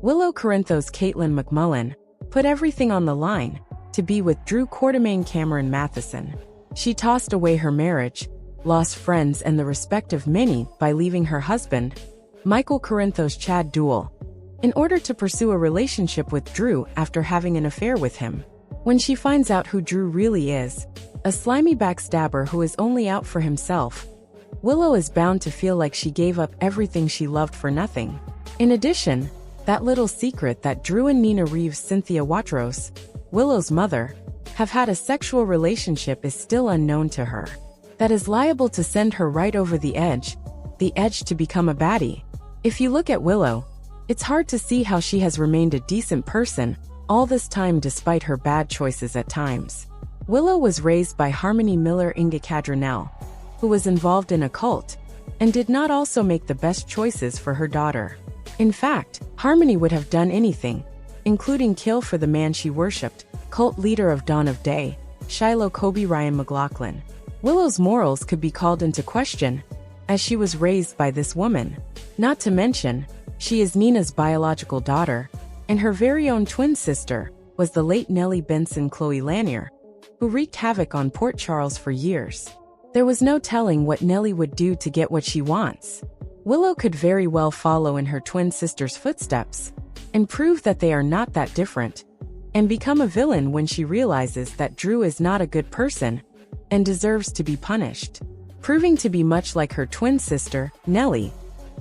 Willow Corinthos Caitlin McMullen put everything on the line to be with Drew Quartermaine Cameron Matheson. She tossed away her marriage, lost friends and the respect of many by leaving her husband, Michael Corinthos Chad Duell, in order to pursue a relationship with Drew after having an affair with him. When she finds out who Drew really is, a slimy backstabber who is only out for himself, Willow is bound to feel like she gave up everything she loved for nothing. In addition, that little secret that Drew and Nina Reeves' Cynthia Watros, Willow's mother, have had a sexual relationship is still unknown to her. That is liable to send her right over the edge to become a baddie. If you look at Willow, it's hard to see how she has remained a decent person all this time despite her bad choices at times. Willow was raised by Harmony Miller Inga Cadronell, who was involved in a cult, and did not also make the best choices for her daughter. In fact, Harmony would have done anything, including kill for the man she worshipped, cult leader of Dawn of Day, Shiloh Kobe Ryan McLaughlin. Willow's morals could be called into question, as she was raised by this woman. Not to mention, she is Nina's biological daughter, and her very own twin sister was the late Nellie Benson Chloe Lanier, who wreaked havoc on Port Charles for years. There was no telling what Nellie would do to get what she wants. Willow could very well follow in her twin sister's footsteps, and prove that they are not that different, and become a villain when she realizes that Drew is not a good person, and deserves to be punished. Proving to be much like her twin sister, Nellie,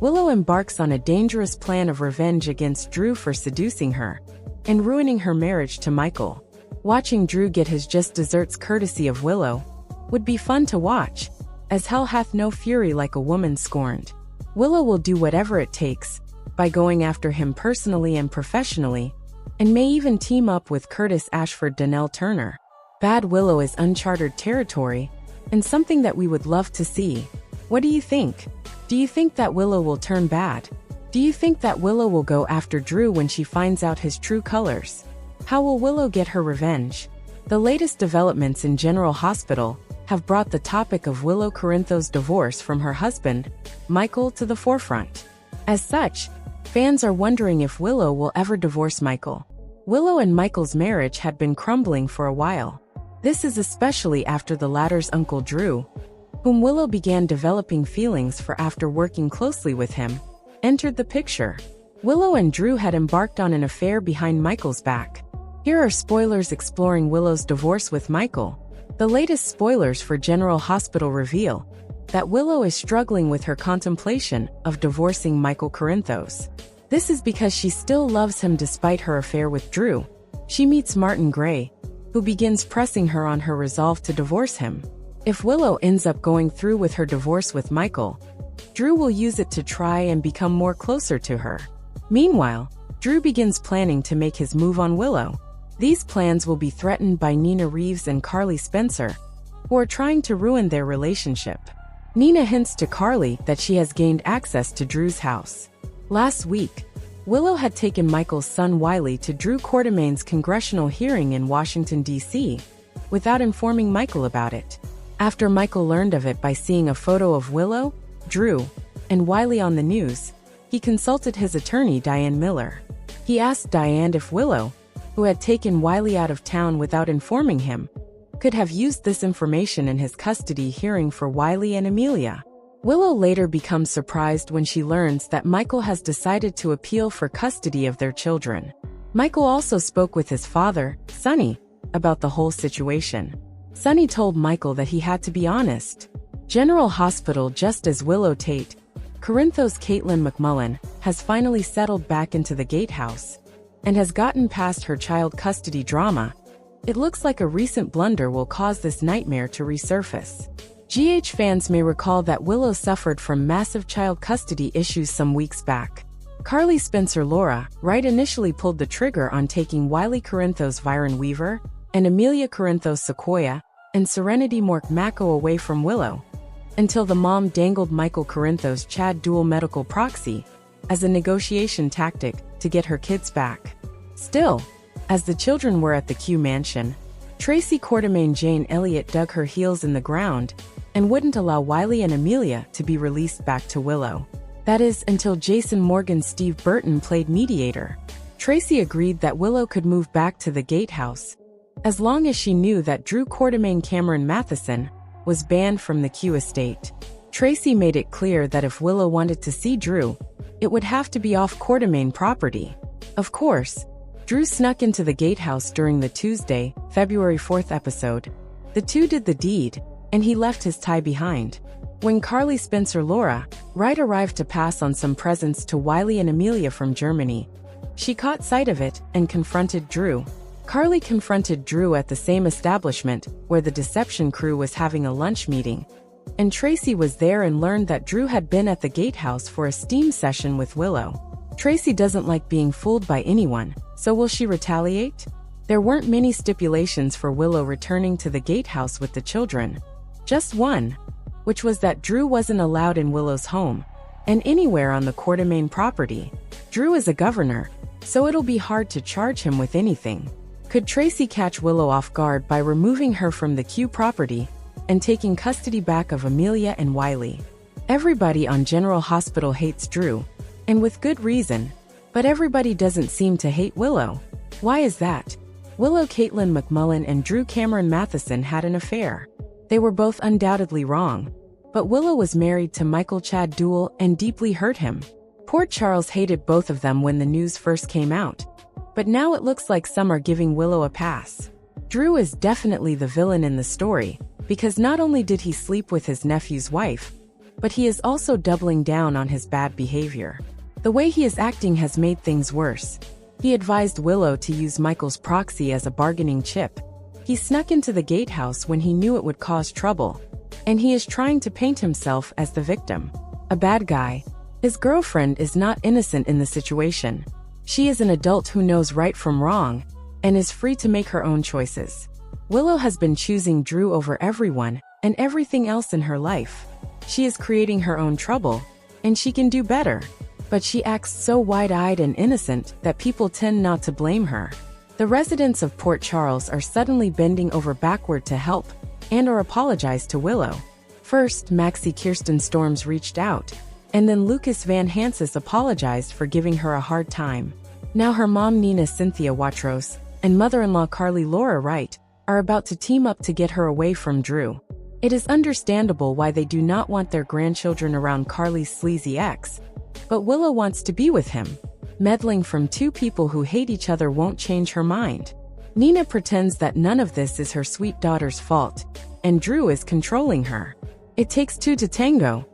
Willow embarks on a dangerous plan of revenge against Drew for seducing her, and ruining her marriage to Michael. Watching Drew get his just desserts courtesy of Willow would be fun to watch, as hell hath no fury like a woman scorned. Willow will do whatever it takes, by going after him personally and professionally, and may even team up with Curtis Ashford Donnell Turner. Bad Willow is uncharted territory, and something that we would love to see. What do you think? Do you think that Willow will turn bad? Do you think that Willow will go after Drew when she finds out his true colors? How will Willow get her revenge? The latest developments in General Hospital have brought the topic of Willow Corinthos' divorce from her husband, Michael, to the forefront. As such, fans are wondering if Willow will ever divorce Michael. Willow and Michael's marriage had been crumbling for a while. This is especially after the latter's uncle Drew, whom Willow began developing feelings for after working closely with him, entered the picture. Willow and Drew had embarked on an affair behind Michael's back. Here are spoilers exploring Willow's divorce with Michael. The latest spoilers for General Hospital reveal that Willow is struggling with her contemplation of divorcing Michael Corinthos. This is because she still loves him despite her affair with Drew. She meets Martin Gray, who begins pressing her on her resolve to divorce him. If Willow ends up going through with her divorce with Michael, Drew will use it to try and become more closer to her. Meanwhile, Drew begins planning to make his move on Willow. These plans will be threatened by Nina Reeves and Carly Spencer, who are trying to ruin their relationship. Nina hints to Carly that she has gained access to Drew's house. Last week, Willow had taken Michael's son Wiley to Drew Quartermaine's congressional hearing in Washington, D.C., without informing Michael about it. After Michael learned of it by seeing a photo of Willow, Drew, and Wiley on the news, he consulted his attorney Diane Miller. He asked Diane if Willow, who had taken Wiley out of town without informing him, could have used this information in his custody hearing for Wiley and Amelia. Willow later becomes surprised when she learns that Michael has decided to appeal for custody of their children. Michael also spoke with his father, Sonny, about the whole situation. Sonny told Michael that he had to be honest. General Hospital, just as Willow Tate, Corinthos Caitlin McMullen, has finally settled back into the gatehouse, and has gotten past her child custody drama. It looks like a recent blunder will cause this nightmare to resurface. GH fans may recall that Willow suffered from massive child custody issues some weeks back. Carly Spencer Laura Wright initially pulled the trigger on taking Wiley Corinthos Viren Weaver and Amelia Corinthos Sequoia and Serenity Mork Mako away from Willow, until the mom dangled Michael Corinthos Chad Duell medical proxy as a negotiation tactic to get her kids back. Still, as the children were at the Q mansion, Tracy Quartermaine Jane Elliott dug her heels in the ground and wouldn't allow Wiley and Amelia to be released back to Willow. That is, until Jason Morgan's Steve Burton played mediator. Tracy agreed that Willow could move back to the gatehouse, as long as she knew that Drew Quartermaine Cameron Matheson was banned from the Q estate. Tracy made it clear that if Willow wanted to see Drew, it would have to be off Quartermaine property. Of course, Drew snuck into the gatehouse during the Tuesday, February 4th episode. The two did the deed, and he left his tie behind. When Carly Spencer Laura Wright arrived to pass on some presents to Wiley and Amelia from Germany, she caught sight of it and confronted Drew. Carly confronted Drew at the same establishment where the deception crew was having a lunch meeting, and Tracy was there and learned that Drew had been at the gatehouse for a steam session with Willow. Tracy doesn't like being fooled by anyone, so will she retaliate? There weren't many stipulations for Willow returning to the gatehouse with the children. Just one, which was that Drew wasn't allowed in Willow's home, and anywhere on the Quartermaine property. Drew is a governor, so it'll be hard to charge him with anything. Could Tracy catch Willow off guard by removing her from the Q property and taking custody back of Amelia and Wiley? Everybody on General Hospital hates Drew, and with good reason, but everybody doesn't seem to hate Willow. Why is that? Willow Caitlin McMullen and Drew Cameron Matheson had an affair. They were both undoubtedly wrong, but Willow was married to Michael Chad Duell and deeply hurt him. Port Charles hated both of them when the news first came out, but now it looks like some are giving Willow a pass. Drew is definitely the villain in the story, because not only did he sleep with his nephew's wife, but he is also doubling down on his bad behavior. The way he is acting has made things worse. He advised Willow to use Michael's proxy as a bargaining chip. He snuck into the gatehouse when he knew it would cause trouble, and he is trying to paint himself as the victim. A bad guy. His girlfriend is not innocent in the situation. She is an adult who knows right from wrong, and is free to make her own choices. Willow has been choosing Drew over everyone and everything else in her life. She is creating her own trouble, and she can do better. But she acts so wide-eyed and innocent that people tend not to blame her. The residents of Port Charles are suddenly bending over backward to help and/or apologize to Willow. First, Maxie Kirsten Storms reached out, and then Lucas Van Hansis apologized for giving her a hard time. Now her mom Nina Cynthia Watros and mother-in-law Carly Laura Wright are about to team up to get her away from Drew. It is understandable why they do not want their grandchildren around Carly's sleazy ex, but Willow wants to be with him. Meddling from two people who hate each other won't change her mind. Nina pretends that none of this is her sweet daughter's fault, and Drew is controlling her. It takes two to tango,